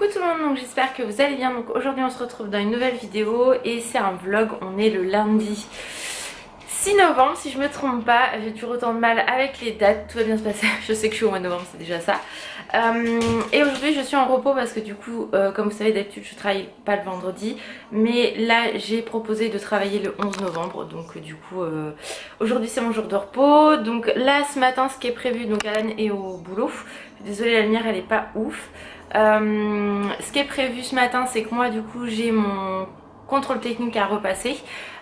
Coucou tout le monde, donc j'espère que vous allez bien. Donc aujourd'hui on se retrouve dans une nouvelle vidéo et c'est un vlog. On est le lundi 6 novembre si je me trompe pas. J'ai toujours autant de mal avec les dates, tout va bien se passer. Je sais que je suis au mois de novembre, c'est déjà ça. Et aujourd'hui je suis en repos parce que du coup comme vous savez d'habitude je travaille pas le vendredi, mais là j'ai proposé de travailler le 11 novembre. Donc du coup aujourd'hui c'est mon jour de repos. Donc là ce matin ce qui est prévu, donc Alan est au boulot. Désolée, la lumière elle est pas ouf. Ce qui est prévu ce matin c'est que moi du coup j'ai mon contrôle technique à repasser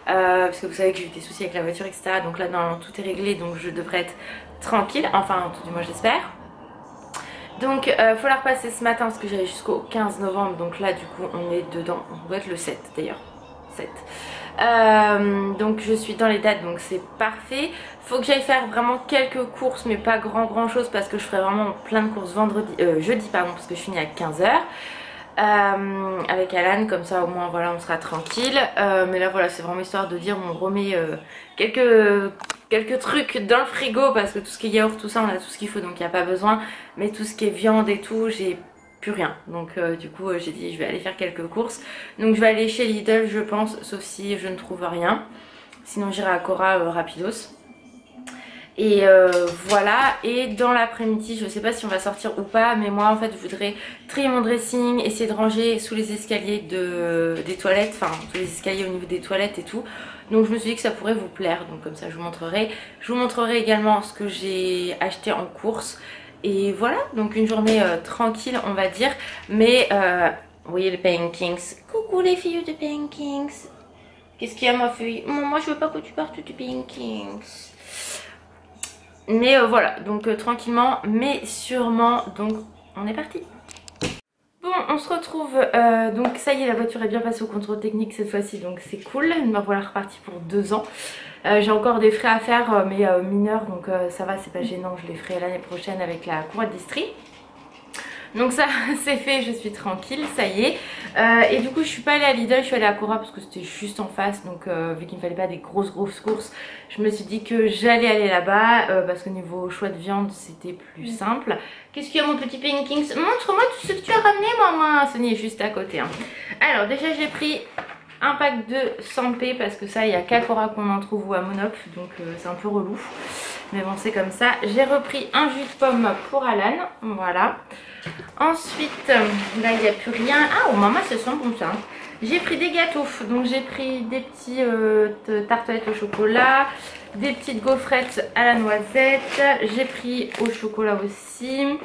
parce que vous savez que j'ai eu des soucis avec la voiture etc. Donc là normalement tout est réglé, donc je devrais être tranquille, enfin tout du moins j'espère. Donc faut la repasser ce matin parce que j'avais jusqu'au 15 novembre. Donc là du coup on est dedans, on doit être le 7 d'ailleurs, 7. Donc je suis dans les dates, donc c'est parfait. Faut que j'aille faire vraiment quelques courses, mais pas grand chose parce que je ferai vraiment plein de courses jeudi pardon, parce que je finis à 15 h avec Alan, comme ça au moins voilà on sera tranquille. Mais là voilà c'est vraiment histoire de dire on remet quelques trucs dans le frigo parce que tout ce qui est yaourt tout ça on a tout ce qu'il faut, donc il n'y a pas besoin. Mais tout ce qui est viande et tout j'ai plus rien, donc du coup j'ai dit je vais aller faire quelques courses. Donc je vais aller chez Lidl je pense, sauf si je ne trouve rien, sinon j'irai à Cora rapidos. Et voilà, et dans l'après-midi je sais pas si on va sortir ou pas, mais moi en fait je voudrais trier mon dressing, essayer de ranger sous les escaliers des toilettes, enfin tous les escaliers au niveau des toilettes et tout. Donc je me suis dit que ça pourrait vous plaire, donc comme ça je vous montrerai. Je vous montrerai également ce que j'ai acheté en course. Et voilà, donc une journée tranquille on va dire. Mais vous voyez les Pankings. Coucou les filles de Pankings. Qu'est-ce qu'il y a ma fille? Moi je veux pas que tu partes du Pankings. Mais voilà, donc tranquillement mais sûrement. Donc on est parti. Bon, on se retrouve, donc ça y est la voiture est bien passée au contrôle technique cette fois-ci, donc c'est cool. Me voilà repartie pour 2 ans. J'ai encore des frais à faire mais mineurs, donc ça va, c'est pas gênant, je les ferai l'année prochaine avec la couronne d'Istrie. Donc ça c'est fait, je suis tranquille, ça y est. Et du coup je suis pas allée à Lidl, je suis allée à Cora parce que c'était juste en face. Donc vu qu'il ne fallait pas des grosses courses, je me suis dit que j'allais aller là-bas parce que niveau choix de viande c'était plus simple. Qu'est-ce qu'il y a mon petit Pankings? Montre-moi tout ce que tu as ramené maman. Sony est juste à côté hein. Alors déjà j'ai pris un pack de 100p parce que ça il n'y a qu'à Cora qu'on en trouve ou à Monop, donc c'est un peu relou. Mais bon c'est comme ça. J'ai repris un jus de pomme pour Alan, voilà. Ensuite là il n'y a plus rien. Ah oh maman ça sent bon ça. J'ai pris des gâteaux, donc j'ai pris des petits tartelettes au chocolat, des petites gaufrettes à la noisette, j'ai pris au chocolat aussi.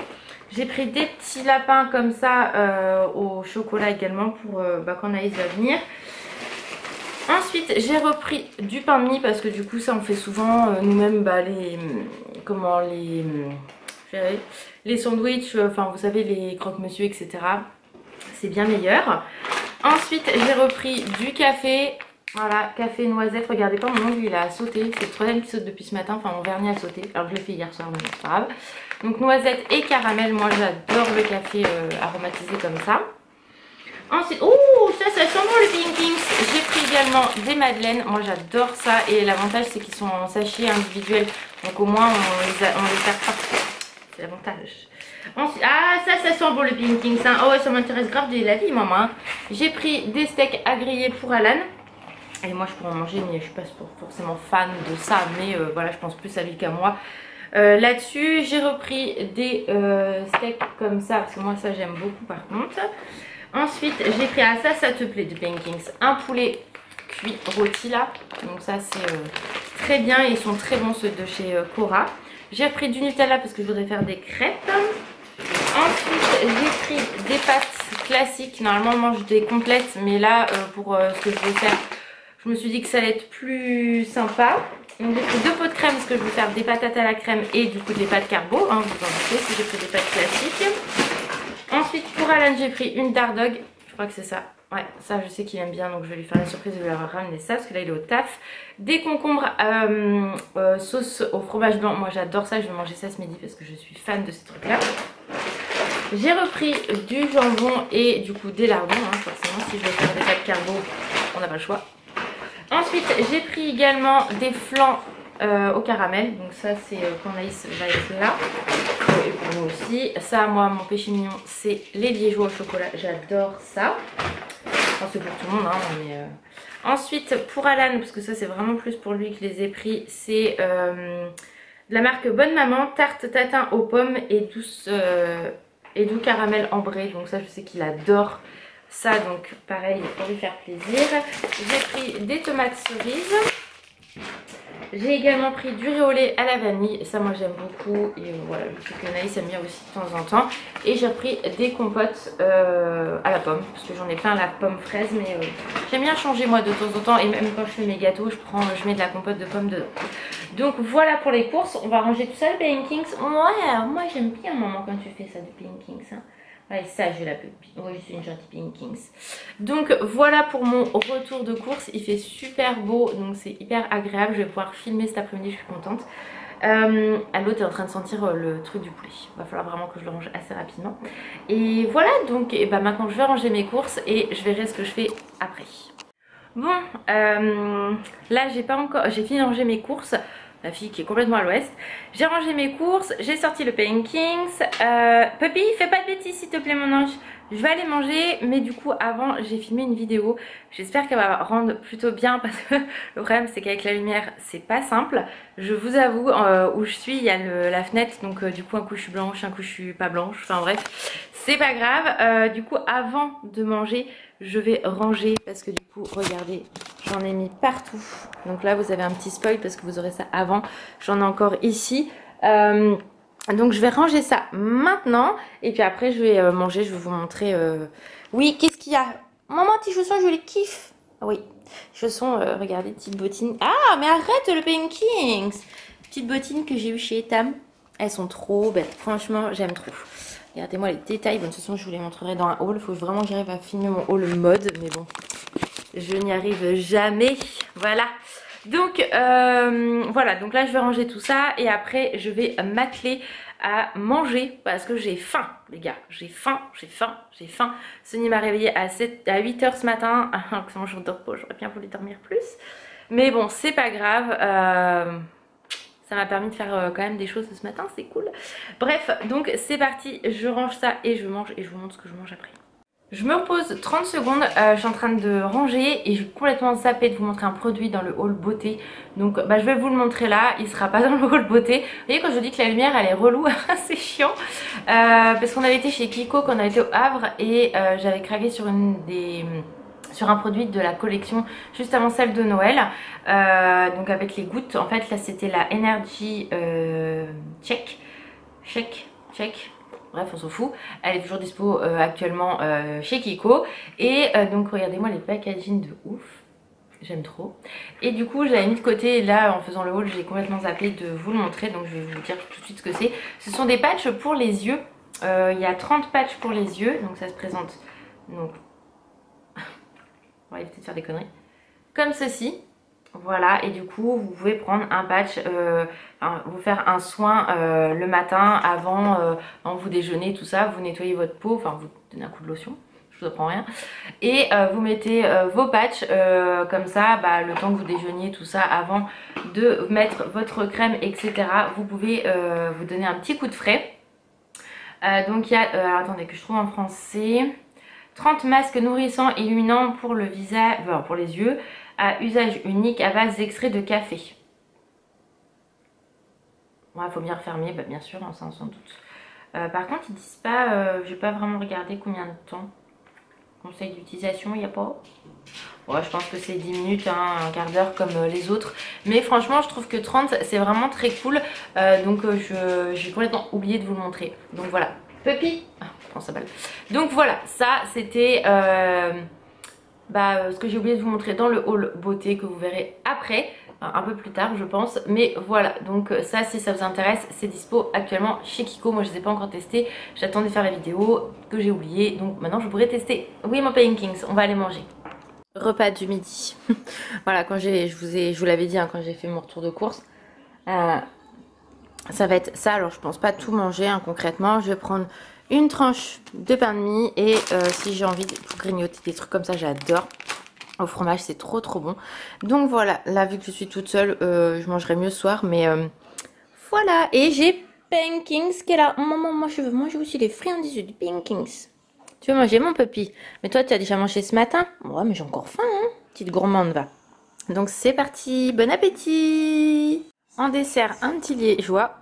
J'ai pris des petits lapins comme ça au chocolat également pour quand Anaïs va venir. Ensuite j'ai repris du pain de mie parce que du coup ça on fait souvent nous-mêmes les sandwichs, enfin vous savez les croque-monsieur etc. C'est bien meilleur. Ensuite j'ai repris du café, voilà, café noisette. Regardez pas mon ongle il a sauté, c'est le troisième qui saute depuis ce matin, enfin mon vernis a sauté, alors je l'ai fait hier soir mais c'est pas grave. Donc noisette et caramel, moi j'adore le café aromatisé comme ça. Ensuite, oh ça sent bon les Pankings. J'ai pris également des madeleines, moi j'adore ça. Et l'avantage c'est qu'ils sont en sachet individuel, donc au moins on les sert partout. C'est l'avantage. Ensuite, ah ça sent bon les Pankings hein. Oh ça m'intéresse grave de la vie maman. J'ai pris des steaks à griller pour Alan. Et moi je pourrais en manger mais je suis pas forcément fan de ça. Mais voilà je pense plus à lui qu'à moi. Là-dessus j'ai repris des steaks comme ça parce que moi ça j'aime beaucoup par contre. Ensuite j'ai pris, ah ça te plaît de Pankings, un poulet cuit rôti là. Donc ça c'est très bien et ils sont très bons ceux de chez Cora. J'ai pris du Nutella parce que je voudrais faire des crêpes. Ensuite j'ai pris des pâtes classiques, normalement on mange des complètes mais là pour ce que je veux faire je me suis dit que ça allait être plus sympa. Donc j'ai pris 2 pots de crème parce que je veux faire des patates à la crème et du coup des pâtes carbo hein, vous en doutez si j'ai pris des pâtes classiques. Ensuite pour Alan j'ai pris une Dardog, je crois que c'est ça, ouais ça je sais qu'il aime bien donc je vais lui faire la surprise de lui ramener ça parce que là il est au taf. Des concombres sauce au fromage blanc, moi j'adore ça, je vais manger ça ce midi parce que je suis fan de ces trucs là. J'ai repris du jambon et du coup des lardons hein, forcément si je veux faire des pâtes carbo on n'a pas le choix. Ensuite j'ai pris également des flancs au caramel. Donc ça c'est pour Naïs va être là. Et pour nous aussi. Ça, moi, mon péché mignon, c'est les liégeois au chocolat. J'adore ça. Enfin, c'est pour tout le monde, hein, mais... Ensuite, pour Alan, parce que ça c'est vraiment plus pour lui que je les ai pris, c'est de la marque Bonne Maman, tarte tatin aux pommes et doux caramel ambré. Donc ça, je sais qu'il adore ça, donc pareil, pour lui faire plaisir. J'ai pris des tomates cerises. J'ai également pris du riz au lait à la vanille, ça moi j'aime beaucoup et voilà, je sais que Naïs aime bien aussi de temps en temps. Et j'ai repris des compotes à la pomme, parce que j'en ai plein à la pomme fraise, mais j'aime bien changer moi de temps en temps. Et même quand je fais mes gâteaux, je mets de la compote de pommes dedans. Donc voilà pour les courses, on va ranger tout ça, le Pankings. Ouais, moi j'aime bien maman quand tu fais ça du Pankings, hein. Ouais, ça je l'appelle, oui, je suis une gentille Pankings. Donc voilà pour mon retour de course, il fait super beau, donc c'est hyper agréable, je vais pouvoir filmer cet après-midi, je suis contente. L'autre est en train de sentir le truc du poulet, il va falloir vraiment que je le range assez rapidement. Et voilà, donc et bah, maintenant je vais ranger mes courses et je verrai ce que je fais après. Bon, là j'ai fini de ranger mes courses. La fille qui est complètement à l'ouest. J'ai rangé mes courses, j'ai sorti le Pankings. Puppy, fais pas de bêtises s'il te plaît mon ange. Je vais aller manger, mais du coup avant j'ai filmé une vidéo. J'espère qu'elle va rendre plutôt bien parce que le problème c'est qu'avec la lumière c'est pas simple. Je vous avoue, où je suis il y a la fenêtre, donc du coup un coup je suis blanche, un coup je suis pas blanche, enfin bref, c'est pas grave. Du coup avant de manger, je vais ranger parce que du coup regardez, j'en ai mis partout. Donc là vous avez un petit spoil parce que vous aurez ça avant. J'en ai encore ici. Donc je vais ranger ça maintenant. Et puis après je vais manger, je vais vous montrer. Oui, qu'est-ce qu'il y a? Maman, tes chaussons, je les kiffe. Oui, chaussons, regardez, petites bottines. Ah, mais arrête le Pankings. Petites bottines que j'ai eues chez Etam. Elles sont trop belles, franchement j'aime trop. Regardez-moi les détails. Bon, de toute façon je vous les montrerai dans un haul. Il faut vraiment que j'arrive à filmer mon haul mode. Mais bon, je n'y arrive jamais. Voilà. Donc voilà, donc là je vais ranger tout ça et après je vais m'atteler à manger parce que j'ai faim les gars, j'ai faim. Sonny m'a réveillée à 8h ce matin, alors que moi je ne dors pas, j'aurais bien voulu dormir plus. Mais bon, c'est pas grave, ça m'a permis de faire quand même des choses ce matin, c'est cool. Bref, donc c'est parti, je range ça et je mange et je vous montre ce que je mange après. Je me repose 30 secondes, je suis en train de ranger et je vais complètement zapper de vous montrer un produit dans le haul beauté. Donc bah, je vais vous le montrer là, il sera pas dans le haul beauté. Vous voyez quand je dis que la lumière elle est relou, c'est chiant. Parce qu'on avait été chez Kiko, qu'on avait été au Havre et j'avais craqué sur sur un produit de la collection juste avant celle de Noël, donc avec les gouttes. En fait là c'était la Energy Check. Bref, on s'en fout. Elle est toujours dispo actuellement chez Kiko. Et donc regardez-moi les packaging de ouf. J'aime trop. Et du coup, je l'avais mis de côté. Et là, en faisant le haul, j'ai complètement zappé de vous le montrer. Donc je vais vous dire tout de suite ce que c'est. Ce sont des patchs pour les yeux. Il y a 30 patchs pour les yeux. Donc ça se présente. Donc, on va éviter de faire des conneries. Comme ceci. Voilà, et du coup vous pouvez prendre un patch, vous faire un soin le matin avant vous déjeunez, tout ça, vous nettoyez votre peau, enfin vous donnez un coup de lotion, je vous apprends rien, et vous mettez vos patchs comme ça, bah, le temps que vous déjeuniez, tout ça, avant de mettre votre crème, etc. Vous pouvez vous donner un petit coup de frais. Donc il y a, alors attendez que je trouve en français, 30 masques nourrissants et illuminants pour le visage, pour les yeux, à usage unique à base d'extrait de café. Ouais, faut bien refermer, bah, bien sûr, ça on s'en doute. Par contre, ils disent pas, j'ai pas vraiment regardé combien de temps. Conseil d'utilisation, il n'y a pas. Ouais, je pense que c'est 10 minutes, hein, un quart d'heure comme les autres. Mais franchement, je trouve que 30, c'est vraiment très cool. Donc j'ai complètement oublié de vous le montrer. Donc voilà. Puppy, prends sa balle. Donc voilà, ça c'était ce que j'ai oublié de vous montrer dans le haul beauté que vous verrez après, un peu plus tard je pense. Mais voilà, donc ça si ça vous intéresse, c'est dispo actuellement chez Kiko. Moi je ne les ai pas encore testés, j'attends de faire la vidéo que j'ai oublié. Donc maintenant je pourrais tester. Oui mon Pankings, on va aller manger. Repas du midi. Voilà, quand je vous l'avais dit hein, quand j'ai fait mon retour de course. Ça va être ça, alors je pense pas tout manger hein, concrètement. Je vais prendre une tranche de pain de mie et si j'ai envie de grignoter des trucs comme ça, j'adore. au fromage, c'est trop bon. Donc voilà, là vu que je suis toute seule, je mangerai mieux ce soir, mais voilà. Et j'ai Pankings qui est là. Maman, moi je veux manger aussi les friandises du Pankings. Tu veux manger mon papy? Mais toi tu as déjà mangé ce matin? Ouais, mais j'ai encore faim, hein. Petite gourmande, va. Donc c'est parti, bon appétit. En dessert, un petit liégeois.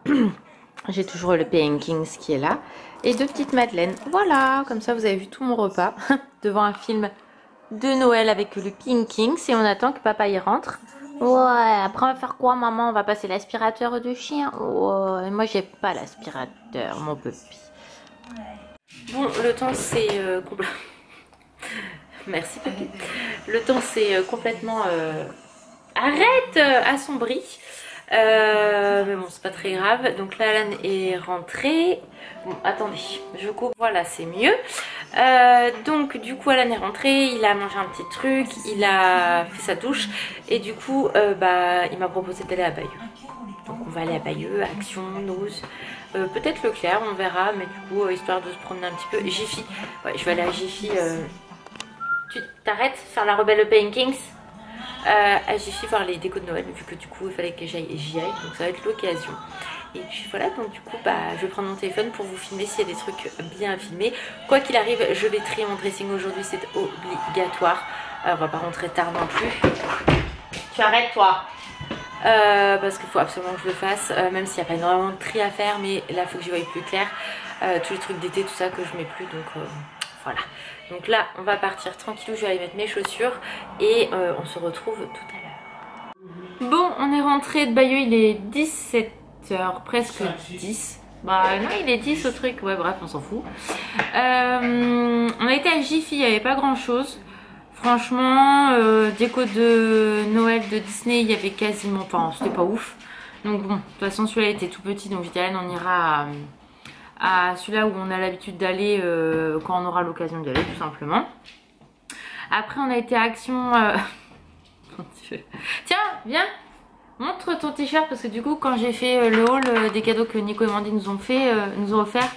J'ai toujours le Pankings qui est là. Et 2 petites madeleines. Voilà, comme ça vous avez vu tout mon repas devant un film de Noël avec le Pankings. Et on attend que papa y rentre. Ouais, après on va faire quoi, maman? On va passer l'aspirateur de chien. Ouais, moi j'ai pas l'aspirateur, mon puppy. Bon, le temps c'est merci papy. Le temps c'est complètement arrête, assombri. Mais bon, c'est pas très grave. Donc là, Alan est rentré. Bon, attendez, je coupe. Voilà, c'est mieux. Donc du coup, Alan est rentré. Il a mangé un petit truc. Il a fait sa douche. Et du coup, il m'a proposé d'aller à Bayeux. Donc on va aller à Bayeux, Action, Noz. Peut-être Leclerc, on verra. Mais du coup, histoire de se promener un petit peu. Jiffy. Ouais, je vais aller à Jiffy. Tu t'arrêtes faire la rebelle Pankings à Jiffy voir les décos de Noël, vu que du coup il fallait que j'y aille, donc ça va être l'occasion. Et puis voilà, donc du coup je vais prendre mon téléphone pour vous filmer s'il y a des trucs bien à filmer. Quoi qu'il arrive, je vais trier mon dressing aujourd'hui, c'est obligatoire. On va pas rentrer tard non plus. Tu arrêtes toi, parce qu'il faut absolument que je le fasse, même s'il n'y a pas énormément de tri à faire, mais là il faut que j'y voie plus clair. Tous les trucs d'été, tout ça que je mets plus, donc voilà. Donc là on va partir tranquillou, je vais aller mettre mes chaussures et on se retrouve tout à l'heure. Bon, on est rentré de Bayeux, il est 17h, presque 10. Bah non, il est 10 au truc, ouais bref, on s'en fout. On a été à Jiffy, il n'y avait pas grand chose. Franchement, déco de Noël de Disney, il y avait quasiment pas, enfin, c'était pas ouf. Donc bon, de toute façon celui-là était tout petit, donc Vitalen on ira à celui-là où on a l'habitude d'aller quand on aura l'occasion d'y aller, tout simplement. Après on a été à Action. Tiens, viens, montre ton t-shirt, parce que du coup quand j'ai fait le haul des cadeaux que Nico et Mandy nous ont offert,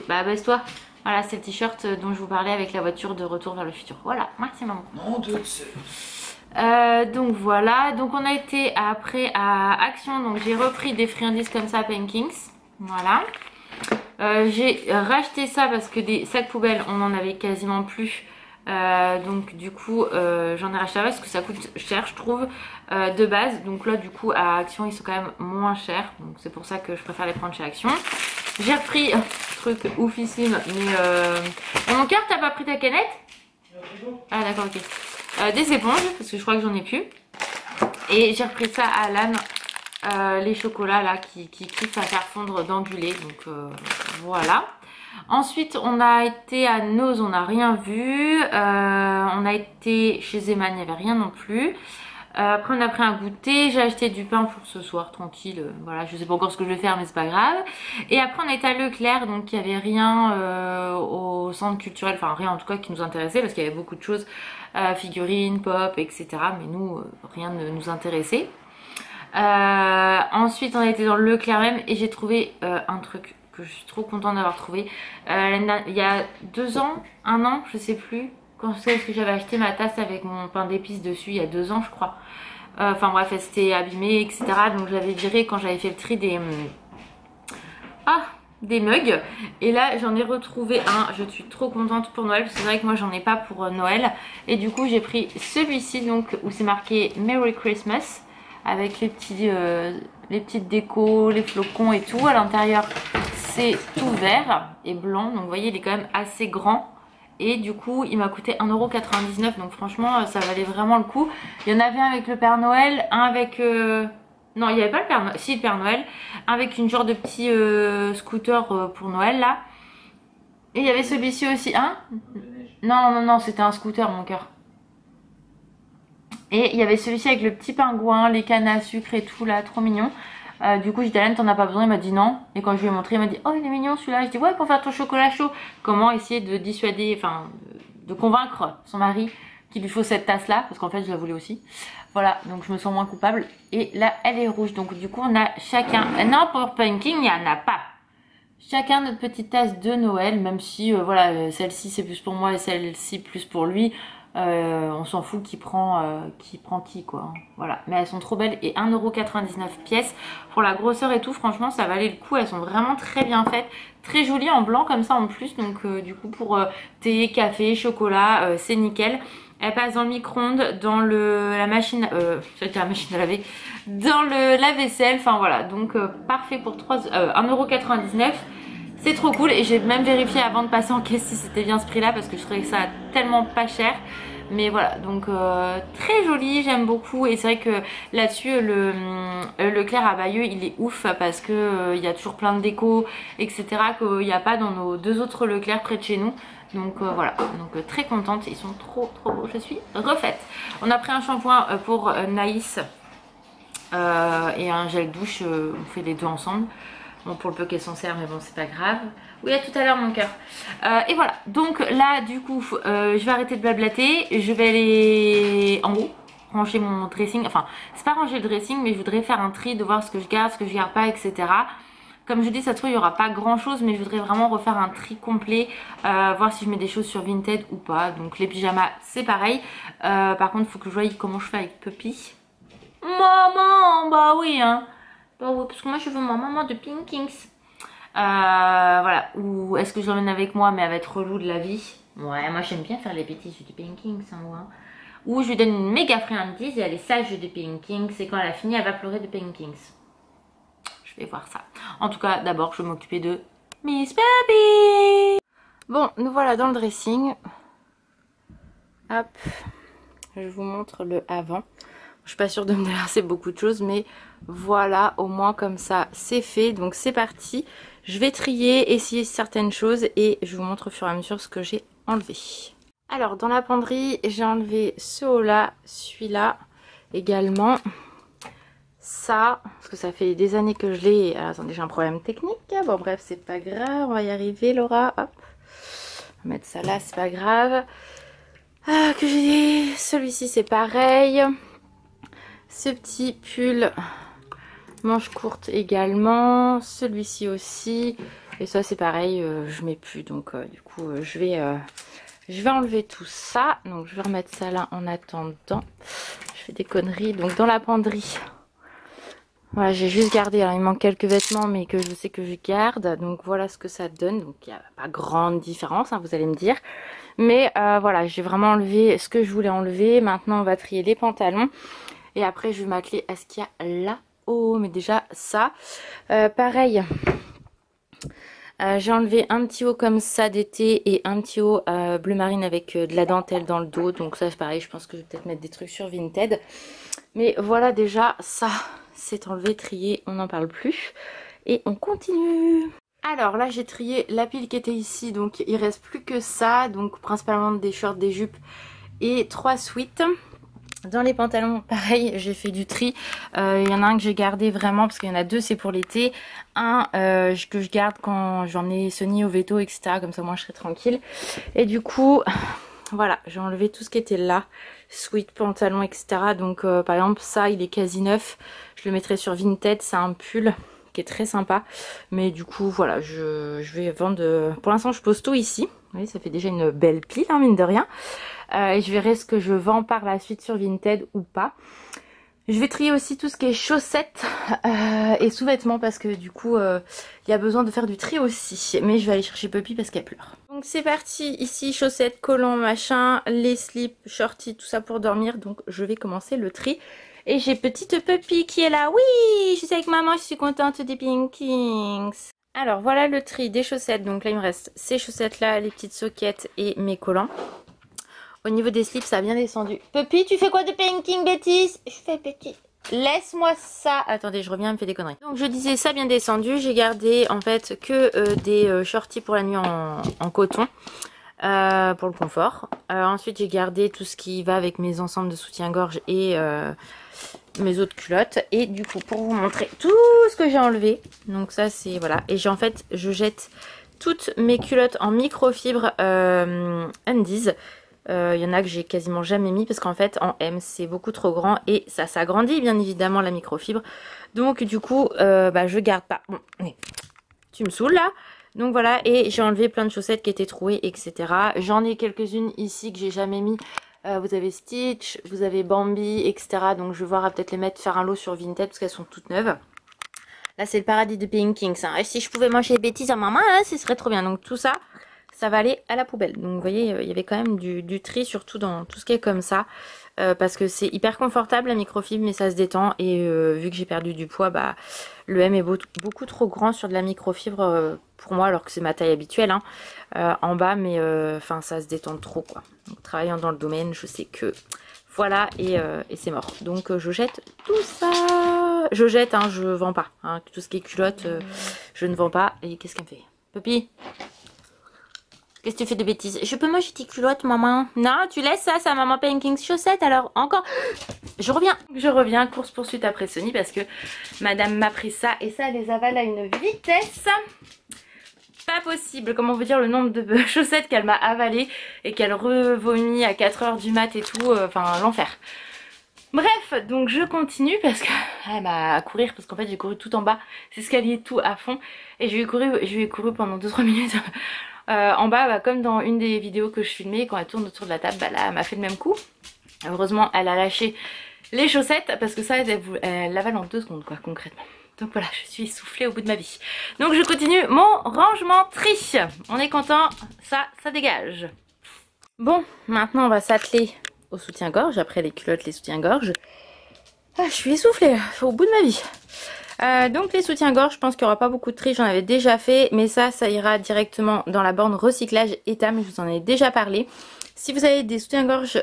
bah baisse-toi. Voilà, c'est le t-shirt dont je vous parlais avec la voiture de Retour vers le futur. Voilà, merci maman. Donc voilà, donc on a été après à Action, donc j'ai repris des friandises comme ça, Pankings. Voilà. J'ai racheté ça parce que des sacs poubelles on en avait quasiment plus, donc du coup j'en ai racheté parce que ça coûte cher je trouve de base. Donc là du coup à Action ils sont quand même moins chers, donc c'est pour ça que je préfère les prendre chez Action. J'ai repris truc oufissime, mais mon cœur, t'as pas pris ta canette? Ah d'accord, ok. Des éponges parce que je crois que j'en ai plus, et j'ai repris ça à Alan. Les chocolats là qui kiffent à faire fondre d'angulés, donc voilà. Ensuite on a été à Noz, on n'a rien vu. On a été chez Zeman, il n'y avait rien non plus. Après on a pris un goûter, j'ai acheté du pain pour ce soir tranquille, voilà, je sais pas encore ce que je vais faire mais c'est pas grave. Et après on a été à Leclerc, donc il n'y avait rien au centre culturel, enfin rien en tout cas qui nous intéressait, parce qu'il y avait beaucoup de choses, figurines, pop, etc. Mais nous, rien ne nous intéressait. Ensuite on a été dans le Leclerc même, et j'ai trouvé un truc que je suis trop contente d'avoir trouvé. Il y a 2 ans, 1 an, je sais plus quand est-ce que j'avais acheté ma tasse avec mon pain d'épices dessus, il y a 2 ans je crois. Enfin bref, elle s'était abîmée, etc. Donc je l'avais virée quand j'avais fait le tri des mugs. Et là j'en ai retrouvé un, je suis trop contente pour Noël, parce que c'est vrai que moi j'en ai pas pour Noël. Et du coup j'ai pris celui-ci, donc où c'est marqué Merry Christmas, avec les petites décos, les flocons et tout. À l'intérieur c'est tout vert et blanc, donc vous voyez il est quand même assez grand. Et du coup il m'a coûté 1,99 €, donc franchement ça valait vraiment le coup. Il y en avait un avec le Père Noël, un avec... non il n'y avait pas le Père Noël, si le Père Noël, un avec une genre de petit scooter pour Noël là. Et il y avait celui-ci aussi, hein. Non c'était un scooter mon cœur. Et il y avait celui-ci avec le petit pingouin, les cannes à sucre et tout là, trop mignon. Du coup j'ai dit Alan t'en as pas besoin, il m'a dit non. Et quand je lui ai montré il m'a dit oh il est mignon celui-là. Je dis ouais, pour faire ton chocolat chaud. Comment essayer de dissuader, enfin de convaincre son mari qu'il lui faut cette tasse là, parce qu'en fait je la voulais aussi. Voilà, donc je me sens moins coupable. Et là elle est rouge, donc du coup on a chacun. Non, pour Pumpkin il n'y en a pas. chacun notre petite tasse de Noël, même si voilà, celle-ci c'est plus pour moi et celle-ci plus pour lui. On s'en fout qui prend qui quoi. Voilà, mais elles sont trop belles et 1,99€ pièce. Pour la grosseur et tout, franchement ça valait le coup. Elles sont vraiment très bien faites, très jolies en blanc comme ça en plus. Donc du coup pour thé, café, chocolat, c'est nickel. Elle passe dans le micro-ondes, dans la machine, j'allais dire la machine à laver, dans le lave-vaisselle. Enfin voilà, donc parfait pour 1,99€. C'est trop cool et j'ai même vérifié avant de passer en caisse si c'était bien ce prix là parce que je trouvais que ça tellement pas cher. Mais voilà, donc très joli, j'aime beaucoup. Et c'est vrai que là-dessus le Leclerc à Bayeux il est ouf parce que il y a toujours plein de déco etc qu'il n'y a pas dans nos deux autres Leclerc près de chez nous. Donc voilà, donc très contente, ils sont trop beaux, je suis refaite. On a pris un shampoing pour Naïs et un gel douche, on fait les deux ensemble. Bon, pour le peu qu'elle s'en sert, mais bon, c'est pas grave. Oui, à tout à l'heure, mon cœur. Et voilà, donc là, du coup, je vais arrêter de blablater. Je vais aller en haut, ranger mon dressing. Enfin, c'est pas ranger le dressing, mais je voudrais faire un tri de voir ce que je garde, ce que je garde pas, etc. Comme je dis, ça se trouve, il n'y aura pas grand chose, mais je voudrais vraiment refaire un tri complet, voir si je mets des choses sur Vinted ou pas. Donc les pyjamas, c'est pareil. Par contre, il faut que je voie comment je fais avec Puppy. Maman, bah oui, hein. Bah oui, parce que moi, je veux ma maman de Pinkings. Voilà. Ou est-ce que je l'emmène avec moi, mais elle va être relou de la vie. Ouais, moi, j'aime bien faire les bêtises du Pinkings, hein, moi. Ou je lui donne une méga friandise et elle est sage de Pinkings. Et quand elle a fini, elle va pleurer de Pinkings. Je vais voir ça. En tout cas, d'abord, je vais m'occuper de Miss Baby. Bon, nous voilà dans le dressing. Hop. Je vous montre le avant. Je suis pas sûre de me déverser beaucoup de choses, mais voilà, au moins comme ça, c'est fait. Donc c'est parti. Je vais trier, essayer certaines choses et je vous montre au fur et à mesure ce que j'ai enlevé. Alors, dans la penderie, j'ai enlevé ce haut-là, celui-là également. Ça, parce que ça fait des années que je l'ai. Attendez, j'ai un problème technique. Bon, bref, c'est pas grave. On va y arriver, Laura. Hop. On va mettre ça là, c'est pas grave. Que j'ai. Celui-ci, c'est pareil. Ce petit pull manche courte également. Celui-ci aussi. Et ça, c'est pareil. Je mets plus. Donc, du coup, je vais enlever tout ça. Donc, je vais remettre ça là en attendant. Je fais des conneries. Donc, dans la penderie. Voilà, j'ai juste gardé, alors il manque quelques vêtements mais que je sais que je garde, donc voilà ce que ça donne. Donc il n'y a pas grande différence, hein, vous allez me dire, mais voilà, j'ai vraiment enlevé ce que je voulais enlever. Maintenant on va trier les pantalons et après je vais m'atteler à ce qu'il y a là-haut. Mais déjà ça, pareil, j'ai enlevé un petit haut comme ça d'été et un petit haut bleu marine avec de la dentelle dans le dos. Donc ça c'est pareil, je pense que je vais peut-être mettre des trucs sur Vinted. Mais voilà, déjà ça c'est enlevé, trié, on n'en parle plus. Et on continue. Alors là j'ai trié la pile qui était ici, donc il reste plus que ça. Donc principalement des shorts, des jupes et 3 sweats. Dans les pantalons, pareil, j'ai fait du tri. Il y en a un que j'ai gardé vraiment parce qu'il y en a deux, c'est pour l'été. Un que je garde quand j'en ai Sony au veto, etc. Comme ça, moi, je serai tranquille. Et du coup, voilà, j'ai enlevé tout ce qui était là. Sweat, pantalon, etc. Donc, par exemple, ça, il est quasi neuf. Je le mettrai sur Vinted. C'est un pull qui est très sympa. Mais du coup, voilà, je vais vendre... Pour l'instant, je pose tout ici. Vous voyez, ça fait déjà une belle pile, hein, mine de rien. Et je verrai ce que je vends par la suite sur Vinted ou pas. Je vais trier aussi tout ce qui est chaussettes et sous-vêtements parce que du coup il y a besoin de faire du tri aussi. Mais je vais aller chercher Puppy parce qu'elle pleure. Donc c'est parti, ici chaussettes, collants, machin, les slips, shorties, tout ça pour dormir. Donc je vais commencer le tri. Et j'ai petite Puppy qui est là. Oui, je suis avec maman, je suis contente des Pinkings. Alors voilà le tri des chaussettes. Donc là il me reste ces chaussettes là, les petites soquettes et mes collants. Au niveau des slips, ça a bien descendu. Puppy, tu fais quoi de Pinking, bêtise? Je fais petit. Laisse-moi ça. Attendez, je reviens, elle me fait des conneries. Donc je disais, ça a bien descendu. J'ai gardé en fait que des shorties pour la nuit en coton. Pour le confort. Ensuite, j'ai gardé tout ce qui va avec mes ensembles de soutien-gorge et mes autres culottes. Et du coup, pour vous montrer tout ce que j'ai enlevé. Donc ça, c'est... Voilà. Et j'ai en fait, je jette toutes mes culottes en microfibre Undies. Il y en a que j'ai quasiment jamais mis parce qu'en fait en M c'est beaucoup trop grand et ça s'agrandit bien évidemment la microfibre. Donc du coup je garde pas. Bon, tu me saoules là. Donc voilà, et j'ai enlevé plein de chaussettes qui étaient trouées, etc. J'en ai quelques-unes ici que j'ai jamais mis. Vous avez Stitch, vous avez Bambi, etc. Donc je vais voir à peut-être les mettre, faire un lot sur Vinted parce qu'elles sont toutes neuves. Là c'est le paradis de Pinkings. Hein. Et si je pouvais manger des bêtises à maman, hein, ce serait trop bien. Donc tout ça, ça va aller à la poubelle. Donc vous voyez, il y avait quand même du tri, surtout dans tout ce qui est comme ça. Parce que c'est hyper confortable la microfibre, mais ça se détend. Et vu que j'ai perdu du poids, bah, le M est beaucoup trop grand sur de la microfibre pour moi, alors que c'est ma taille habituelle hein, en bas. Mais enfin, ça se détend trop quoi. Donc, travaillant dans le domaine, je sais que voilà, et c'est mort. Donc je jette tout ça. Je jette, hein, je vends pas. Hein, tout ce qui est culotte, je ne vends pas. Et qu'est-ce qu'elle me fait? Poppy, qu'est-ce que tu fais de bêtises? Je peux manger tes culottes, maman? Non, tu laisses ça, ça maman Pinkings chaussettes alors encore. Je reviens, course poursuite après Sony parce que madame m'a pris ça et ça les avale à une vitesse pas possible. Comment vous dire le nombre de chaussettes qu'elle m'a avalé et qu'elle revomit à 4 h du mat et tout, enfin l'enfer. Bref, donc je continue parce que elle m'a courir parce qu'en fait j'ai couru tout en bas, c'est escalier tout à fond et je lui ai couru pendant 2-3 minutes. En bas, bah, comme dans une des vidéos que je filmais, quand elle tourne autour de la table, bah, là elle m'a fait le même coup. Heureusement elle a lâché les chaussettes parce que ça elle l'avale en 2 secondes quoi concrètement. Donc voilà, je suis essoufflée au bout de ma vie. Donc je continue mon rangement tri. On est content, ça dégage. Bon, maintenant on va s'atteler au soutien-gorge. Après les culottes, les soutiens-gorge. Ah, je suis essoufflée au bout de ma vie. Donc les soutiens-gorge, je pense qu'il n'y aura pas beaucoup de tri, j'en avais déjà fait, mais ça ira directement dans la borne recyclage étam, je vous en ai déjà parlé. Si vous avez des soutiens-gorge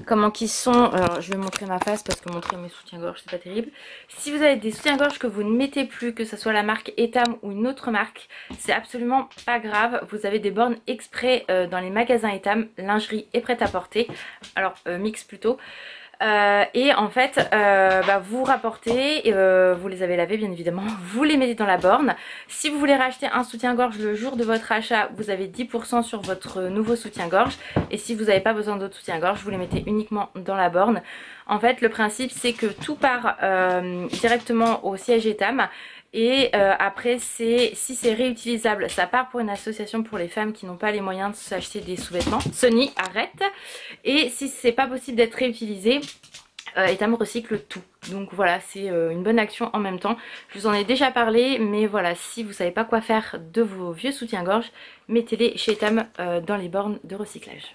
comment qui sont, alors je vais montrer ma face parce que montrer mes soutiens-gorge c'est pas terrible. Si vous avez des soutiens-gorge que vous ne mettez plus, que ce soit la marque Etam ou une autre marque, c'est absolument pas grave. Vous avez des bornes exprès dans les magasins Etam, lingerie et prêt-à-porter, alors mix plutôt. Et en fait bah, vous rapportez, vous les avez lavés bien évidemment, vous les mettez dans la borne. Si vous voulez racheter un soutien-gorge le jour de votre achat, vous avez 10% sur votre nouveau soutien-gorge. Et si vous n'avez pas besoin d'autres soutien-gorge, vous les mettez uniquement dans la borne. En fait le principe c'est que tout part directement au siège Etam. Et après si c'est réutilisable, ça part pour une association pour les femmes qui n'ont pas les moyens de s'acheter des sous-vêtements. Sony arrête. Et si c'est pas possible d'être réutilisé, Etam recycle tout. Donc voilà, c'est une bonne action en même temps. Je vous en ai déjà parlé, mais voilà, si vous savez pas quoi faire de vos vieux soutiens-gorge, mettez-les chez Etam dans les bornes de recyclage.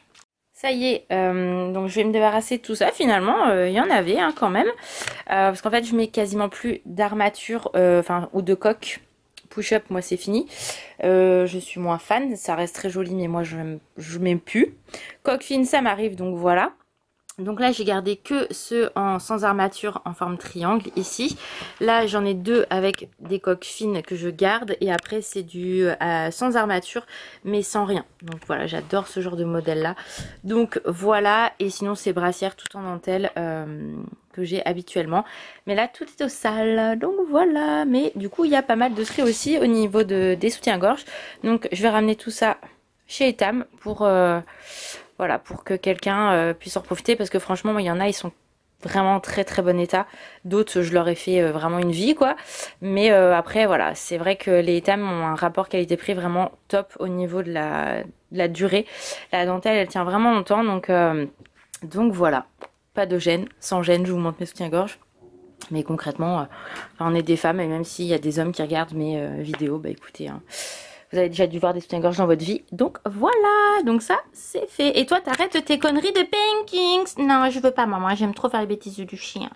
Ça y est, donc je vais me débarrasser de tout ça finalement, il y en avait hein, quand même, parce qu'en fait je mets quasiment plus d'armature, ou de coque push-up, moi c'est fini, je suis moins fan, ça reste très joli mais moi je m'aime plus. Coque fine ça m'arrive donc voilà. Donc là j'ai gardé que ceux sans armature en forme triangle ici. Là j'en ai 2 avec des coques fines que je garde. Et après c'est du sans armature mais sans rien. Donc voilà, j'adore ce genre de modèle là. Donc voilà, et sinon c'est brassière tout en dentelle que j'ai habituellement. Mais là tout est au sale. Donc voilà, mais du coup il y a pas mal de tri aussi au niveau des soutiens-gorge. Donc je vais ramener tout ça chez Etam pour... voilà, pour que quelqu'un puisse en profiter parce que franchement, moi, il y en a, ils sont vraiment très très bon état. D'autres, je leur ai fait vraiment une vie, quoi. Mais après, voilà, c'est vrai que les Etam ont un rapport qualité-prix vraiment top au niveau de la durée. La dentelle, elle tient vraiment longtemps, donc voilà. Pas de gêne, sans gêne, je vous montre mes soutiens-gorge. Mais concrètement, on est des femmes et même s'il y a des hommes qui regardent mes vidéos, bah écoutez... hein, vous avez déjà dû voir des soutiens-gorge dans votre vie. Donc voilà, donc ça c'est fait. Et toi t'arrêtes tes conneries de Pinkings. Non je veux pas maman, j'aime trop faire les bêtises du chien.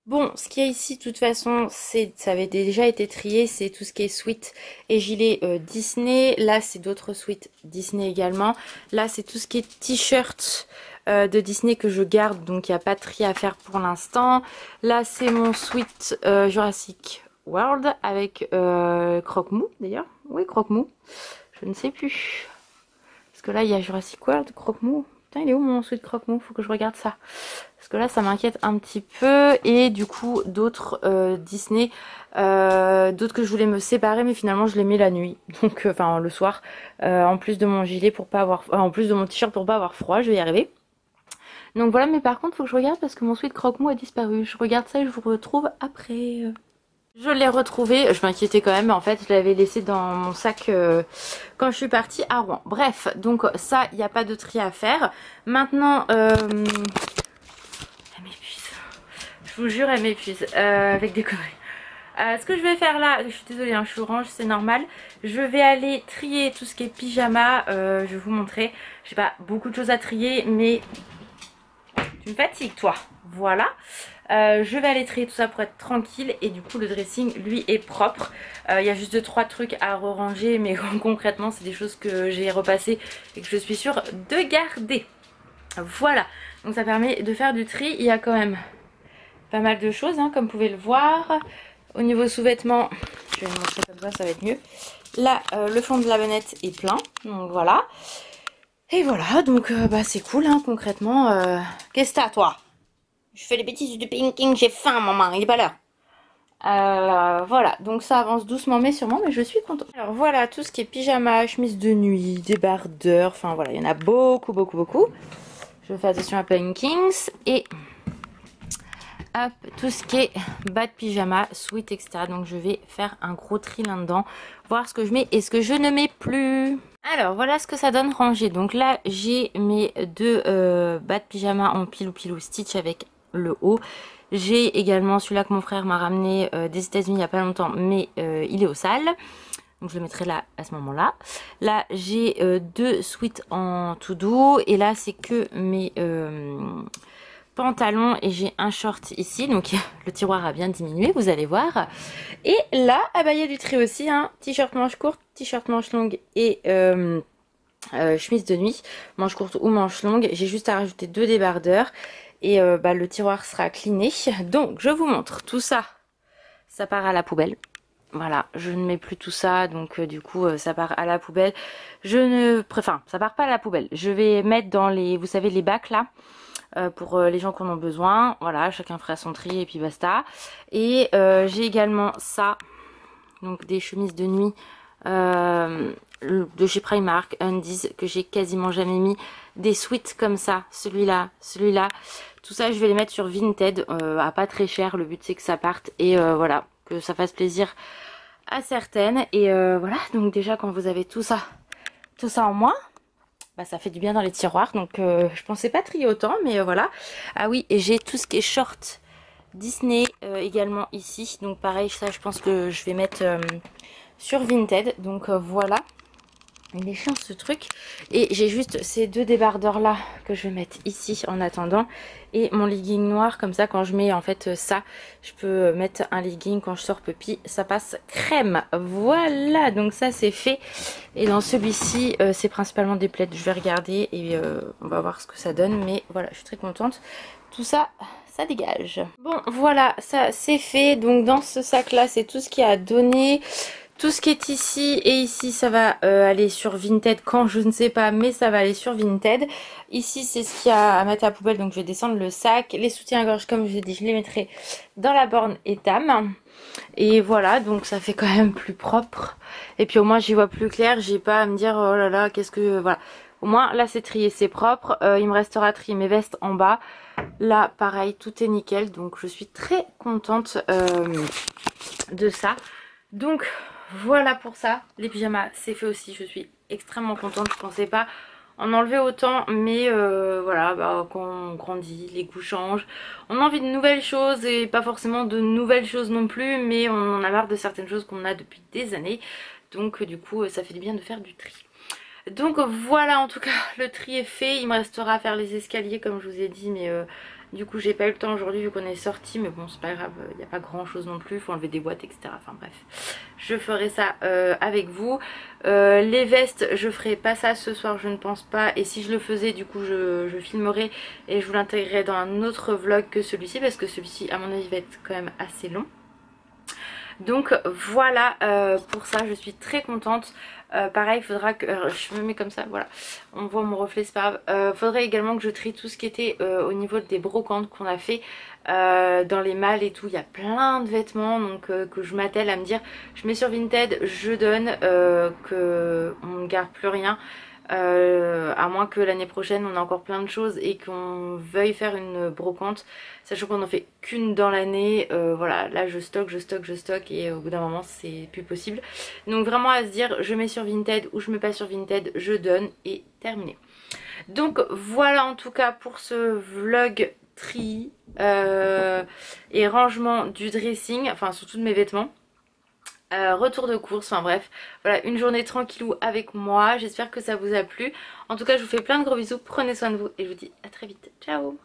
Bon, ce qu'il y a ici de toute façon, ça avait déjà été trié, c'est tout ce qui est sweat et gilet Disney. Là c'est d'autres sweats Disney également. Là c'est tout ce qui est t-shirt de Disney que je garde, donc il n'y a pas de tri à faire pour l'instant. Là c'est mon sweat Jurassic World avec croque-mou d'ailleurs. Oui, croque-mou. Je ne sais plus. Parce que là, il y a Jurassic World, croque-mou. Putain, il est où mon sweat croque-mou? Faut que je regarde ça. Parce que là, ça m'inquiète un petit peu. Et du coup, d'autres Disney. D'autres que je voulais me séparer, mais finalement, je les mets la nuit. Donc, enfin, le soir. En plus de mon gilet pour pas avoir... en plus de mon t-shirt pour pas avoir froid. Je vais y arriver. Donc voilà, mais par contre, faut que je regarde parce que mon sweat croque-mou a disparu. Je regarde ça et je vous retrouve après... Je l'ai retrouvé, je m'inquiétais quand même, mais en fait je l'avais laissé dans mon sac quand je suis partie à Rouen. Bref, donc ça, il n'y a pas de tri à faire. Maintenant, elle m'épuise. Je vous jure, elle m'épuise avec des conneries. Ce que je vais faire là, je suis désolée, hein, je suis orange, c'est normal. Je vais aller trier tout ce qui est pyjama, je vais vous montrer. J'ai pas beaucoup de choses à trier, mais tu me fatigues toi. Voilà. Je vais aller trier tout ça pour être tranquille et du coup le dressing lui est propre. Il y a juste 2-3 trucs à ranger, mais concrètement c'est des choses que j'ai repassées et que je suis sûre de garder. Voilà, donc ça permet de faire du tri. Il y a quand même pas mal de choses hein, comme vous pouvez le voir. Au niveau sous-vêtements, je vais vous montrer comme ça va être mieux. Là le fond de la bonnette est plein, donc voilà. Et voilà, donc bah c'est cool hein, concrètement. Qu'est-ce que t'as toi? Je fais les bêtises du pinking, j'ai faim maman, il est pas là. Voilà, donc ça avance doucement mais sûrement, mais je suis contente. Alors voilà, tout ce qui est pyjama, chemise de nuit, débardeur, enfin voilà, il y en a beaucoup. Je fais attention à Punkings et hop, tout ce qui est bas de pyjama, sweat, etc. Donc je vais faire un gros tri là-dedans, voir ce que je mets et ce que je ne mets plus. Alors voilà ce que ça donne rangé. Donc là j'ai mes deux bas de pyjama en pilou stitch avec le haut. J'ai également celui-là que mon frère m'a ramené des États-Unis il n'y a pas longtemps, mais il est au sale. Donc je le mettrai là à ce moment-là. Là j'ai deux sweats en tout doux et là c'est que mes pantalons et j'ai un short ici. Donc le tiroir a bien diminué, vous allez voir. Et là, ah bah, il y a du tri aussi, hein. T-shirt manche courte, t-shirt manche longue et chemise de nuit, manche courte ou manche longue. J'ai juste à rajouter deux débardeurs. Et bah, le tiroir sera cleané. Donc je vous montre tout ça. Ça part à la poubelle. Voilà, je ne mets plus tout ça. Donc du coup ça part à la poubelle. Enfin, ça part pas à la poubelle. Je vais mettre dans les, vous savez, les bacs là. Pour les gens qui en ont besoin. Voilà, chacun fera son tri et puis basta. Et j'ai également ça. Donc des chemises de nuit de chez Primark, Undies, que j'ai quasiment jamais mis. Des sweats comme ça, celui-là. Tout ça, je vais les mettre sur Vinted à pas très cher. Le but, c'est que ça parte et voilà, que ça fasse plaisir à certaines. Et voilà, donc déjà, quand vous avez tout ça en moins, bah, ça fait du bien dans les tiroirs. Donc, je pensais pas trier autant, mais voilà. Ah oui, et j'ai tout ce qui est short Disney également ici. Donc, pareil, ça, je pense que je vais mettre sur Vinted. Donc, voilà. Il est chiant ce truc. Et j'ai juste ces deux débardeurs là que je vais mettre ici en attendant. Et mon legging noir, comme ça quand je mets en fait ça, je peux mettre un legging quand je sors puppy. Ça passe crème. Voilà, donc ça c'est fait. Et dans celui-ci, c'est principalement des plaids. Je vais regarder et on va voir ce que ça donne. Mais voilà, je suis très contente. Tout ça, ça dégage. Bon, voilà, ça c'est fait. Donc dans ce sac là, c'est tout ce qu'il y a à donner. Tout ce qui est ici et ici, ça va aller sur Vinted quand je ne sais pas, mais ça va aller sur Vinted. Ici, c'est ce qu'il y a à mettre à la poubelle, donc je vais descendre le sac. Les soutiens-gorge, comme je vous ai dit, je les mettrai dans la borne Etam. Et voilà, donc ça fait quand même plus propre. Et puis au moins, j'y vois plus clair. J'ai pas à me dire, oh là là, qu'est-ce que... Voilà. Au moins, là, c'est trié, c'est propre. Il me restera à trier mes vestes en bas. Là, pareil, tout est nickel. Donc, je suis très contente de ça. Donc... Voilà pour ça, les pyjamas c'est fait aussi, je suis extrêmement contente, je pensais pas en enlever autant, mais voilà, bah, quand on grandit, les goûts changent, on a envie de nouvelles choses et pas forcément de nouvelles choses non plus, mais on en a marre de certaines choses qu'on a depuis des années, donc du coup ça fait du bien de faire du tri. Donc voilà, en tout cas le tri est fait, il me restera à faire les escaliers comme je vous ai dit, mais du coup j'ai pas eu le temps aujourd'hui vu qu'on est sorti, mais bon c'est pas grave, il n'y a pas grand chose non plus, il faut enlever des boîtes etc. Enfin bref, je ferai ça avec vous. Les vestes, je ferai pas ça ce soir je ne pense pas, et si je le faisais du coup je filmerai et je vous l'intégrerai dans un autre vlog que celui-ci, parce que celui-ci à mon avis va être quand même assez long. Donc voilà pour ça, je suis très contente. Pareil, il faudra que... je me mets comme ça, voilà. On voit mon reflet, c'est pas grave. Faudrait également que je trie tout ce qui était au niveau des brocantes qu'on a fait dans les malles et tout. Il y a plein de vêtements, donc que je m'attelle à me dire, je mets sur Vinted, je donne, qu'on ne garde plus rien. à moins que l'année prochaine on a encore plein de choses et qu'on veuille faire une brocante, sachant qu'on n'en fait qu'une dans l'année. Voilà, là je stocke et au bout d'un moment c'est plus possible. Donc vraiment à se dire, je mets sur Vinted ou je mets pas sur Vinted, je donne et terminé. Donc voilà en tout cas pour ce vlog tri et rangement du dressing, enfin surtout de mes vêtements. Retour de course, enfin bref, voilà, une journée tranquillou avec moi. J'espère que ça vous a plu. En tout cas, je vous fais plein de gros bisous, prenez soin de vous et je vous dis à très vite. Ciao!